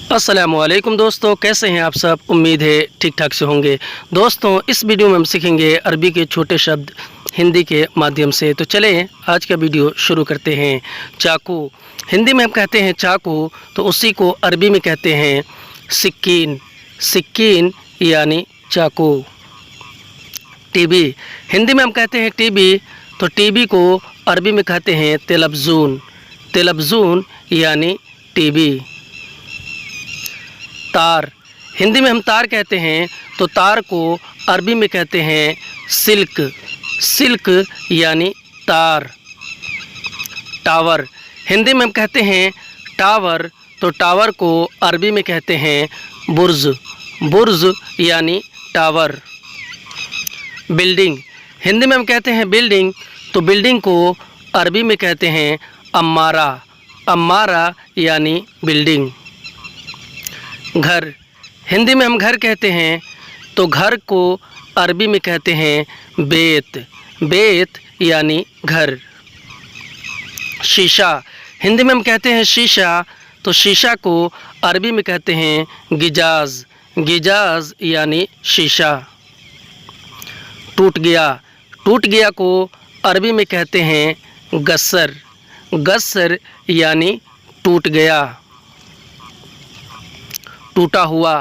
अस्सलामुअलैकुम दोस्तों, कैसे हैं आप सब। उम्मीद है ठीक ठाक से होंगे। दोस्तों, इस वीडियो में हम सीखेंगे अरबी के छोटे शब्द हिंदी के माध्यम से। तो चलें आज का वीडियो शुरू करते हैं। चाकू, हिंदी में हम कहते हैं चाकू, तो उसी को अरबी में कहते हैं सिक्कीन। सिक्कीन यानी चाकू। टीबी, हिंदी में हम कहते हैं टीबी, तो टीबी को अरबी में कहते हैं तेलब्जून। तेलब्जून यानी टीबी। तार, हिंदी में हम तार कहते हैं, तो तार को अरबी में कहते हैं सिल्क। सिल्क यानी तार। टावर, हिंदी में हम कहते हैं टावर, तो टावर को अरबी में कहते हैं बुर्ज। बुर्ज यानी टावर। बिल्डिंग, हिंदी में हम कहते हैं बिल्डिंग, तो बिल्डिंग को अरबी में कहते हैं अम्मारा। अम्मारा यानी बिल्डिंग। घर, हिंदी में हम घर कहते हैं, तो घर को अरबी में कहते हैं बेत। बेत यानी घर। शीशा, हिंदी में हम कहते हैं शीशा, तो शीशा को अरबी में कहते हैं गिजाज। गिजाज यानी शीशा। टूट गया, टूट गया को अरबी में कहते हैं गस्सर। गस्सर यानी टूट गया। टूटा हुआ,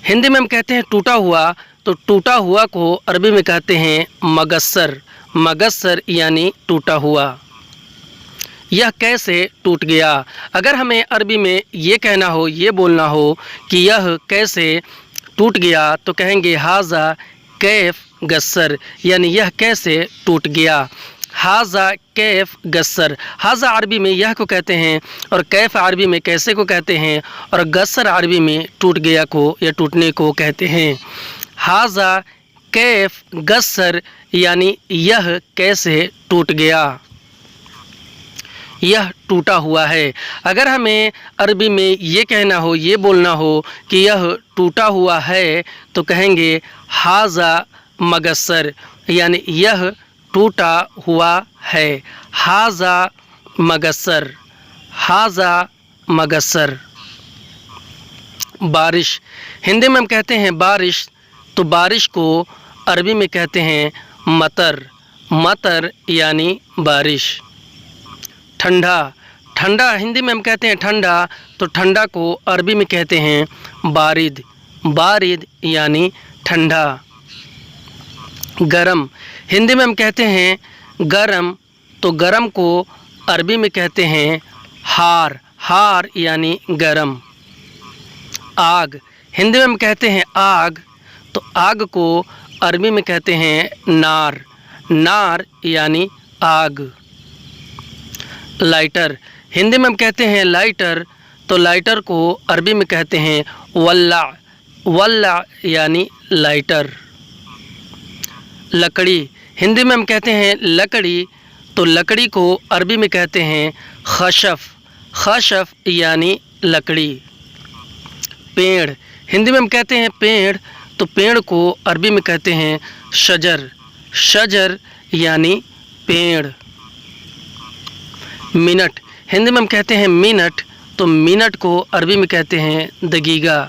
हिंदी में हम कहते हैं टूटा हुआ, तो टूटा हुआ को अरबी में कहते हैं मगस्सर। मगस्सर यानी टूटा हुआ। यह कैसे टूट गया, अगर हमें अरबी में ये कहना हो, ये बोलना हो कि यह कैसे टूट गया, तो कहेंगे हाजा कैफ गस्सर, यानी यह कैसे टूट गया। हाजा कैफ गस्सर, हाजा अरबी में यह को कहते हैं, और कैफ अरबी में कैसे को कहते हैं, और गस्सर अरबी में टूट गया को या टूटने को कहते हैं। हाजा कैफ गस्सर यानी यह कैसे टूट गया, यह टूटा हुआ है। अगर हमें अरबी में ये कहना हो, ये बोलना हो कि यह टूटा हुआ है, तो कहेंगे हाजा मगस्सर, यानी यह टूटा हुआ है। हाजा मगस्सर। हाजा मगस्सर। बारिश, हिंदी में हम कहते हैं बारिश, तो बारिश को अरबी में कहते हैं मतर। मतर यानी बारिश। ठंडा, ठंडा हिंदी में हम कहते हैं ठंडा, तो ठंडा को अरबी में कहते हैं बारिद। बारिद यानी ठंडा। गरम, हिंदी में हम कहते हैं गरम, तो गरम को अरबी में कहते हैं हार। हार यानी गरम। आग, हिंदी में हम कहते हैं आग, तो आग को अरबी में कहते हैं नार। नार यानी आग। लाइटर, हिंदी में हम कहते हैं लाइटर, तो लाइटर को अरबी में कहते हैं वल्ला। वल्ला यानी लाइटर। लकड़ी, हिंदी में हम कहते हैं लकड़ी, तो लकड़ी को अरबी में कहते हैं खशफ। खशफ यानी लकड़ी। पेड़, हिंदी में हम कहते हैं पेड़, तो पेड़ को अरबी में कहते हैं शजर। शजर यानी पेड़। मिनट, हिंदी में हम कहते हैं मिनट, तो मिनट को अरबी में कहते हैं दगीगा।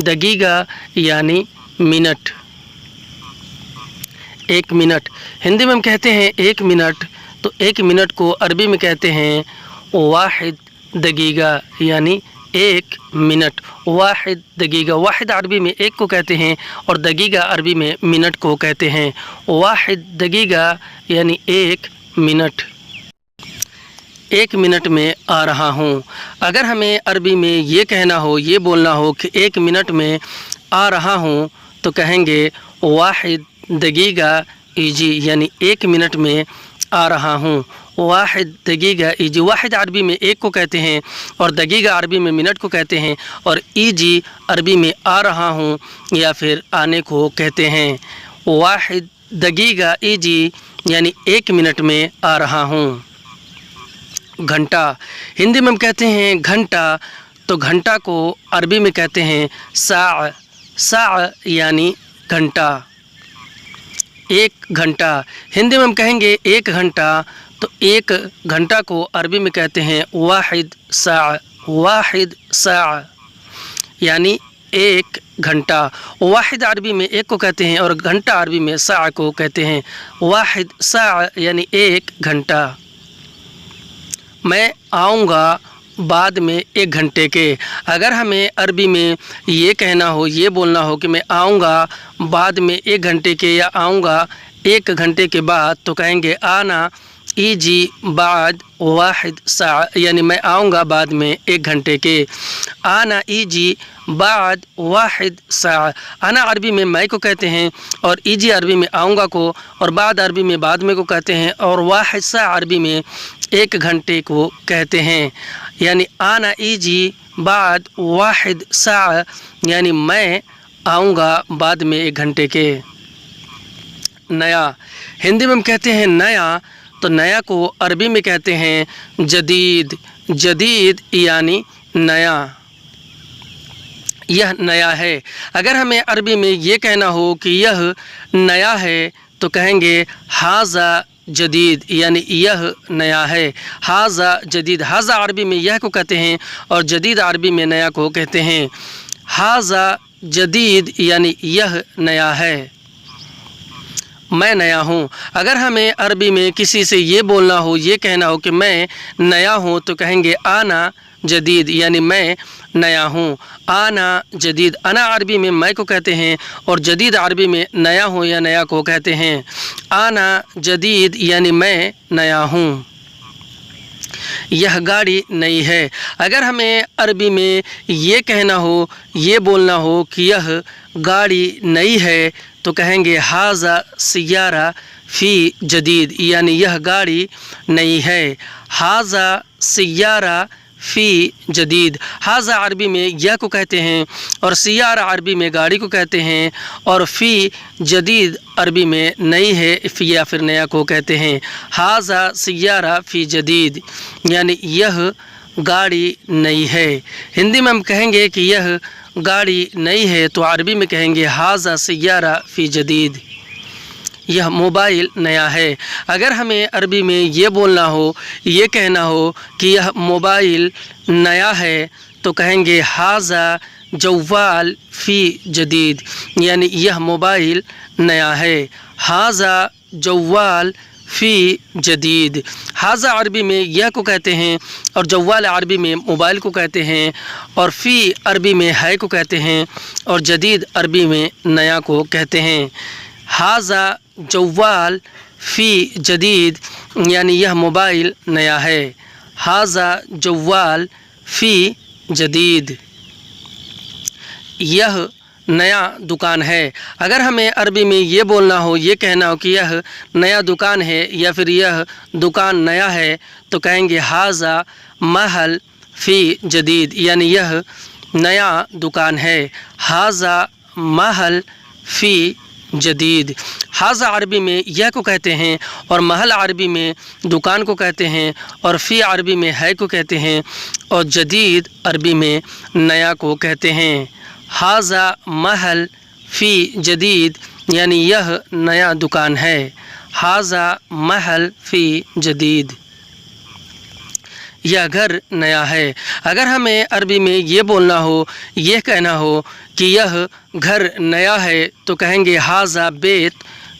दगीगा यानी मिनट। एक मिनट, हिंदी में हम कहते हैं एक मिनट, तो एक मिनट को अरबी में कहते हैं वाहिद दगीगा, यानी एक मिनट। वाहिद दगीगा, वाहिद अरबी में एक को कहते हैं, और दगीगा अरबी में मिनट को कहते हैं। वाहिद दगीगा यानी एक मिनट। एक मिनट में आ रहा हूँ, अगर हमें अरबी में ये कहना हो, ये बोलना हो कि एक मिनट में आ रहा हूँ, तो कहेंगे वाहिद दगीगा इजी, यानी एक मिनट में आ रहा हूँ। वाहिद दगीगा इजी, वाहिद अरबी में एक को कहते हैं, और दगीगा अरबी में मिनट को कहते हैं, और इजी अरबी में आ रहा हूँ या फिर आने को कहते हैं। वाहिद दगीगा इजी यानी एक मिनट में आ रहा हूँ। घंटा, हिंदी में हम कहते हैं घंटा, तो घंटा को अरबी में कहते हैं सा। सा यानी घंटा। एक घंटा, हिंदी में हम कहेंगे एक घंटा, तो एक घंटा को अरबी में कहते हैं वाहिद सा। वाहिद सा। यानी एक घंटा। वाहिद अरबी में एक को कहते हैं और घंटा अरबी में सा को कहते हैं। वाहिद सा यानी एक घंटा। मैं आऊँगा बाद में एक घंटे के। अगर हमें अरबी में ये कहना हो, ये बोलना हो कि मैं आऊँगा बाद में एक घंटे के या आऊँगा एक घंटे के बाद, तो कहेंगे आना ईजी बाद वाहिद सा, यानी मैं आऊँगा बाद में एक घंटे के। आना ईजी बाद वाहिद सा। आना अरबी में मैं को कहते हैं और ईजी अरबी में आऊँगा को, और बाद अरबी में बाद में को कहते हैं, और वाहिद सा अरबी में एक घंटे को कहते हैं। यानी आना ईजी बाद वाहिद सा, यानी मैं आऊँगा बाद में एक घंटे के। नया, हिंदी में हम कहते हैं नया, तो नया को अरबी में कहते हैं जदीद। जदीद यानी नया, यह नया है। अगर हमें अरबी में ये कहना हो कि यह नया है, तो कहेंगे हाजा जदीद, यानी यह नया है। हाजा जदीद। हाजा अरबी में यह को कहते हैं और जदीद अरबी में नया को कहते हैं। हाजा जदीद यानी यह नया है। मैं नया हूँ। अगर हमें अरबी में किसी से ये बोलना हो, ये कहना हो कि मैं नया हूँ, तो कहेंगे आना जदीद, यानी मैं नया हूँ। आना जदीद। आना अरबी में मैं को कहते हैं और जदीद अरबी में नया हूँ या नया को कहते हैं। आना जदीद यानी मैं नया हूँ। यह गाड़ी नई है। अगर हमें अरबी में ये कहना हो, ये बोलना हो कि यह गाड़ी नई है, तो कहेंगे हाजा सियारा फ़ी जदीद, यानी यह गाड़ी नई है। हाजा सियारा फ़ी जदीद। हाजा अरबी में यह को कहते हैं और सियारा अरबी में गाड़ी को कहते हैं, और फ़ी जदीद अरबी में नई है या फिर नया को कहते हैं। हाजा सियारा फ़ी जदीद, यानी यह गाड़ी नई है। हिंदी में हम कहेंगे कि यह गाड़ी नई है, तो अरबी में कहेंगे हाजा सियारा फ़ी जदीद। यह मोबाइल नया है। अगर हमें अरबी में ये बोलना हो, ये कहना हो कि यह मोबाइल नया है, तो कहेंगे हाजा जव्वाल फ़ी जदीद, यानी यह मोबाइल नया है। हाजा जव्वाल फ़ी जदीद। हाजा अरबी में यह को कहते हैं और जव्वाल अरबी में मोबाइल को कहते हैं, और फ़ी अरबी में है को कहते हैं, और जदीद अरबी में नया को कहते हैं। हाजा जव्वाल फ़ी जदीद, यानी यह मोबाइल नया है। हाजा जव्वाल फ़ी जदीद। यह नया दुकान है। अगर हमें अरबी में ये बोलना हो, ये कहना हो कि यह नया दुकान है या फिर यह दुकान नया है, तो कहेंगे हाजा महल फ़ी जदीद, यानी यह नया दुकान है। हाजा महल फ़ी जदीद। हाजा अरबी में यह को कहते हैं और महल अरबी में दुकान को कहते हैं, और फ़ी अरबी में है को कहते हैं, और जदीद अरबी में नया को कहते हैं। हाजा महल फ़ी जदीद, यानी यह नया दुकान है। हाजा महल फ़ी जदीद। यह घर नया है। अगर हमें अरबी में ये बोलना हो, ये कहना हो कि यह घर नया है, तो कहेंगे हाजा बेत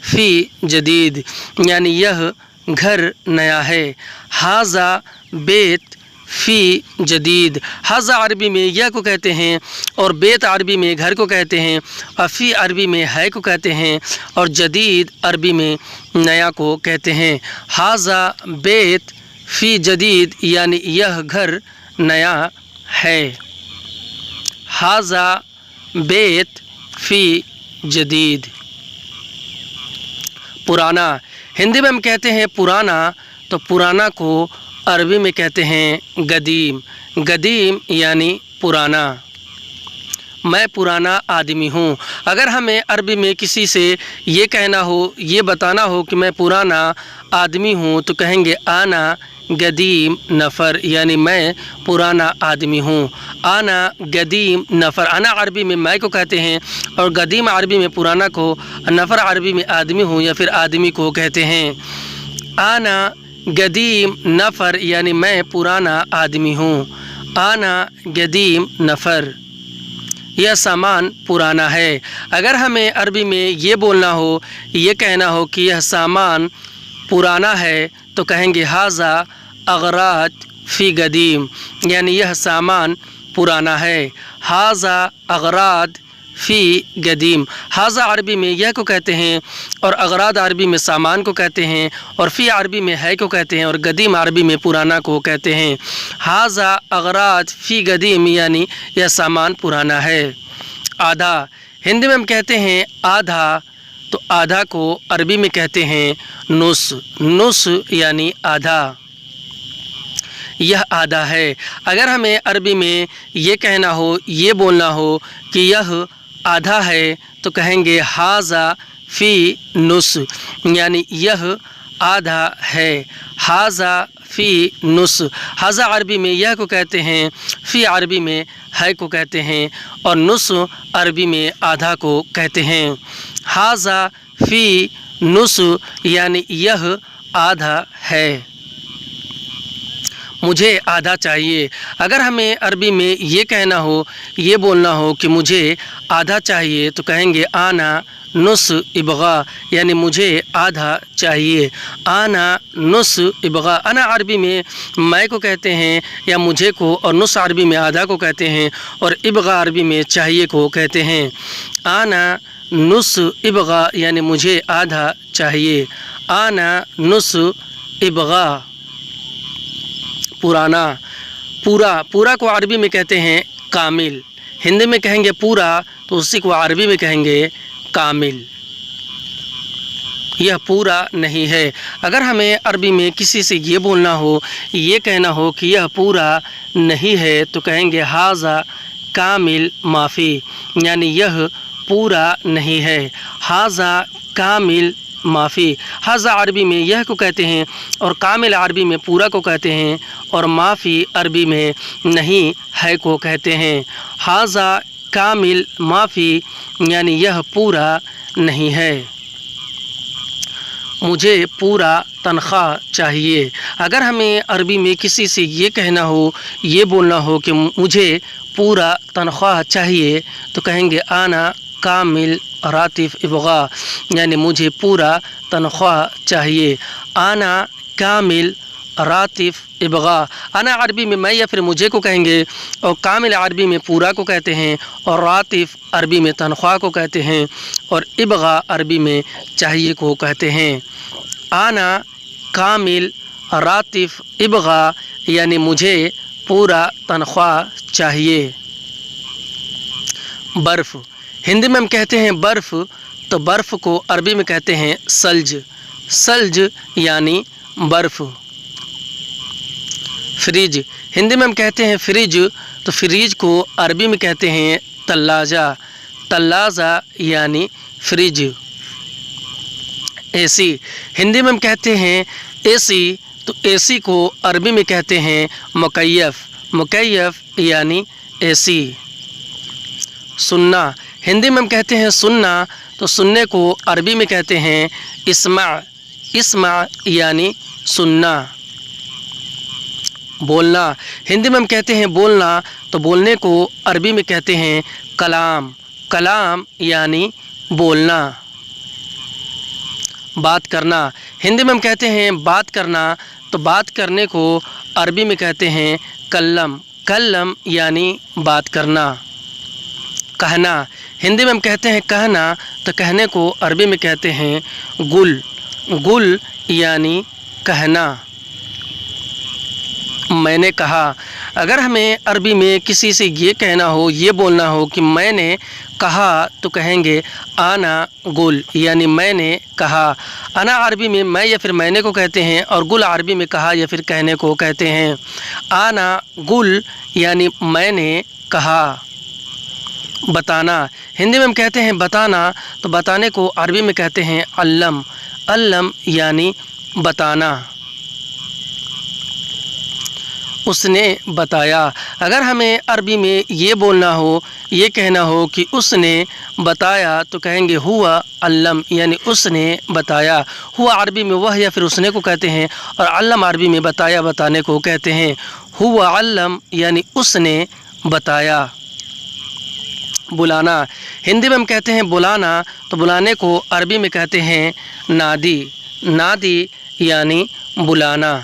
फ़ी जदीद, यानी यह घर नया है। हाजा बेत फ़ी जदीद। हाजा अरबी में यह को कहते हैं और बेत अरबी में घर को कहते हैं, और फ़ी अरबी में है को कहते हैं, और जदीद अरबी में नया को कहते हैं। हाजा बेत फ़ी जदीद, यानी यह घर नया है। हाजा बेत फ़ी जदीद। पुराना। हिंदी में हम कहते हैं पुराना, तो पुराना को अरबी में कहते हैं गदीम। गदीम यानी पुराना। मैं पुराना आदमी हूँ। अगर हमें अरबी में किसी से ये कहना हो, ये बताना हो कि मैं पुराना आदमी हूँ, तो कहेंगे आना गदीम नफ़र, यानी मैं पुराना आदमी हूँ। आना गदीम नफ़र। आना अरबी में मैं को कहते हैं और गदीम अरबी में पुराना को, नफ़र अरबी में आदमी हूँ या फिर आदमी को कहते हैं। आना गदीम नफ़र, यानी मैं पुराना आदमी हूँ। आना गदीम नफ़र। यह सामान पुराना है। अगर हमें अरबी में ये बोलना हो, ये कहना हो कि यह सामान पुराना है, तो कहेंगे हाज़ा अगराद फ़ी गदीम, यानी यह सामान पुराना है। हाज़ा अगराद फ़ी गदीम, हाज़ा अरबी में यह को कहते हैं, और अगराद अरबी में सामान को कहते हैं, और फ़ी अरबी में है को कहते हैं, और गदीम अरबी में पुराना को कहते हैं। हाज़ा अगराद फ़ी गदीम, यानी यह सामान पुराना है। आधा, हिंदी में हम कहते हैं आधा, तो आधा को अरबी में कहते हैं नुस, नुस यानी आधा, यह आधा है। अगर हमें अरबी में ये कहना हो, ये बोलना हो कि यह आधा है, तो कहेंगे हाज़ा फ़ी नुस, यानी यह आधा है। हाज़ा फ़ी नुस, हाज़ा अरबी में यह को कहते हैं, फ़ी अरबी में है को कहते हैं, और नुस अरबी में आधा को कहते हैं। हाज़ा फ़ी नुस, यानी यह आधा है, मुझे आधा चाहिए। अगर हमें अरबी में ये कहना हो, ये बोलना हो कि मुझे आधा चाहिए, तो कहेंगे आना नुस इबगा, यानी मुझे आधा चाहिए। आना नुस इबगा, अना अरबी में मैं को कहते हैं या मुझे को, और नुस अरबी में आधा को कहते हैं, और इबगा अरबी में चाहिए को कहते हैं। आना नुस इबगा, यानी मुझे आधा चाहिए। आना नुस इबगा, पुराना, पूरा, पूरा को अरबी में कहते हैं कामिल। हिंदी में कहेंगे पूरा, तो उसी को अरबी में कहेंगे कामिल। यह पूरा नहीं है। अगर हमें अरबी में किसी से ये बोलना हो, ये कहना हो कि यह पूरा नहीं है, तो कहेंगे हाज़ा कामिल माफ़ी, यानी यह पूरा नहीं है। हाज़ा कामिल माफ़ी, हाज़ा अरबी में यह को कहते हैं, और कामिल अरबी में पूरा को कहते हैं, और माफ़ी अरबी में नहीं है को कहते हैं। हाज़ा कामिल माफ़ी, यानी यह पूरा नहीं है, मुझे पूरा तनख्वाह चाहिए। अगर हमें अरबी में किसी से ये कहना हो, ये बोलना हो कि मुझे पूरा तनख्वाह चाहिए, तो कहेंगे आना कामिल रातिफ इबगा, यानी मुझे पूरा तनख्वाह चाहिए। आना कामिल रातिफ इबगा, आना अरबी में मैं या फिर मुझे को कहेंगे, और कामिल अरबी में पूरा को कहते हैं, और रातिफ अरबी में तनख्वाह को कहते हैं, और इबगा अरबी में चाहिए को कहते हैं। आना कामिल रातिफ इबगा, यानी मुझे पूरा तनख्वाह चाहिए। बर्फ़, हिंदी में हम कहते हैं बर्फ़, तो बर्फ़ को अरबी में कहते हैं सल्ज, सल्ज यानी बर्फ़। फ्रिज, हिंदी में हम कहते हैं फ्रिज, तो फ्रिज को अरबी में कहते हैं तल्लाजा, तल्लाजा यानी फ्रिज। एसी, हिंदी में हम कहते हैं एसी, तो एसी को अरबी में कहते हैं मुकैयफ़, मुकैयफ़ यानी एसी। सुन्ना, हिंदी में हम कहते हैं सुन्ना, तो सुनने को अरबी में कहते हैं इस्मा, इस्मा यानी सुनना। बोलना, हिंदी में हम कहते हैं बोलना, तो बोलने को अरबी में कहते हैं कलाम, कलाम यानी बोलना। बात करना, हिंदी में हम कहते हैं बात करना, तो बात करने को अरबी में कहते हैं कल्लम, कल्लम यानी बात करना। कहना, हिंदी में हम कहते हैं कहना, तो कहने को अरबी में कहते हैं गुल, गुल यानी कहना। मैंने कहा, अगर हमें अरबी में किसी से ये कहना हो, ये बोलना हो कि मैंने कहा, तो कहेंगे आना गुल, यानी मैंने कहा। अना अरबी में मैं या फिर मैंने को कहते हैं, और गुल अरबी में कहा या फिर कहने को कहते हैं। आना गुल यानी मैंने कहा। बताना, हिंदी में हम कहते हैं बताना, तो बताने को अरबी में कहते हैं अल्लम, अल्लम यानी बताना। उसने बताया, अगर हमें अरबी में ये बोलना हो, ये कहना हो कि उसने बताया, तो कहेंगे हुआ अल्लम, यानी उसने बताया। हुआ अरबी में वह या फिर उसने को कहते हैं, और अल्लम अरबी में बताया बताने को कहते हैं। हुआ अल्लम यानी उसने बताया। بلانا. ہندی میں ہم کہتے ہیں بلانا تو بلانے کو عربی میں کہتے ہیں نادی. نادی یعنی بلانا.